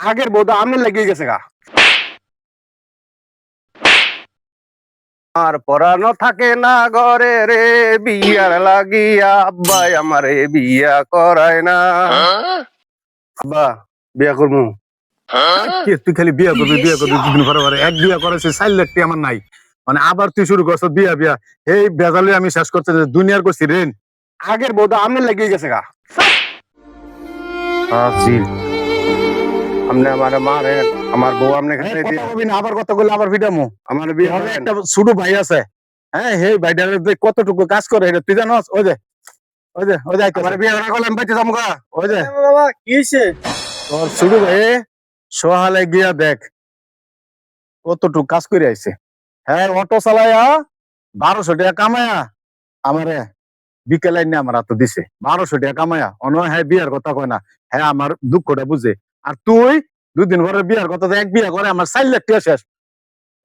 আগের বউ তো আমনে লেগে গেছে গা। আর পরানো থাকে না ঘরে রে, বিয়ার লাগিয়া আব্বাই আমারে বিয়া করায় না। আব্বা বিয়া করবো। কি তুই খালি বিয়া করবি দুদিন পরে পরে এক বিয়া করেছিস 4 লাখ টাকা আমার নাই, মানে আবার তুই শুরু করছ বিয়া বিয়া। এই বেজালে আমি শেষ করতে দুনিয়ার করছি রেন। আগের বউ তো আমনে লেগে গেছে গা। হাসিল আমনে আমার মারে, আমার বউ আমনে খাইতে দিয়ে আবার কথা বললে আবার ভিটামো। আমার বিয়ে আমার হবে একটা ছোট ভাই আছে, হ্যাঁ হে ভাইটার কতটুকু কাজ করে এটা তুই জানোস? ওই যে আমার বিয়ে করা করলাম বাইতে যাবো গা। ওই যে বাবা কি হয়েছে? তোর ছোট ভাই সহালে গিয়া দেখ কতটুকু কাজ করে আইছে। হ্যাঁ অটো চালায়া 1200 টাকা কামায়া আমারে বিকেলে নিয়ে আমার হাতে দিছে। 1200 টাকা কামায়া অন হ্যাঁ বিয়ার কথা কয় না, হ্যাঁ আমার দুঃখটা বুঝে। আর তুই 2 দিন পরে বিয়ার কথা এক বিয়া করে আমার 4 লাখ টাকা শেষ।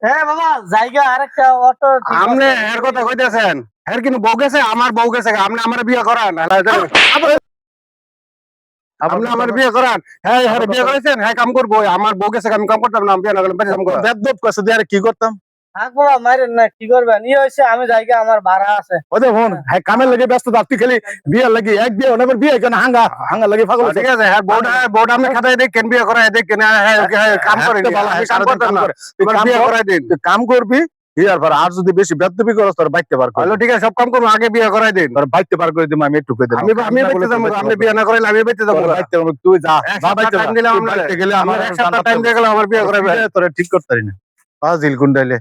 হ্যাঁ বাবা জায়গা আরেকটা অটো আমনে এর কথা কইতেছেন, এর কিন্তু বউ গেছে, আমার বউ গেছে গা। আপনি আমার বিয়ে করান, আপনি আমার বিয়ে করান। হ্যাঁ হ্যাঁ বিয়ে করেছেন, হ্যাঁ কাম করবো। আমার বউ গেছে, আমি কাম করতাম না, আমি বিয়ে না করলাম বাইতে যাবো গা। বেদব কাছে দিয়ে আর কি করতাম? থাক বাবা মারেন না, কি করবেন? ই হয়েছে আমি জায়গা আমার ভাড়া আছে। ওই যে ফোন হ্যাঁ কামের লাগে ব্যস্ত থাক, তুই খালি বিয়ার লাগি এক বিয়ে অনেক বিয়ে কেন হাঙ্গা হাঙ্গা লাগে পাগল। ঠিক আছে, হ্যাঁ বউটা আপনি খাতায় দেখেন, বিয়ে করায় দেখেন। কাম করেন, আমি কাম করতাম না, তোমার বিয়ে করাই দিন। তুই কাম করবি বিয়ার পর আর যদি বেশি বেদবি করস তোর বাইতে পার হলো ঠিক আছে, সব কাম করবো, আগে বিয়ে করাই দিন। তোর বাইতে পার করে দিম আমি একটু কই দিলাম। আমি বাইতে যাবো, আপনি বিয়ে না করাইলে আমি বাইতে যাবো। বাইতে তুই যা যা বাইতে টাইম দিলাম, বাইতে গেলে আমার আমার এক সপ্তাহ টাইম দিয়ে গেলাম আমার বিয়ে করাইবে। তোরে ঠিক করতে পারি না। ফাজিল গুন্ডাইলে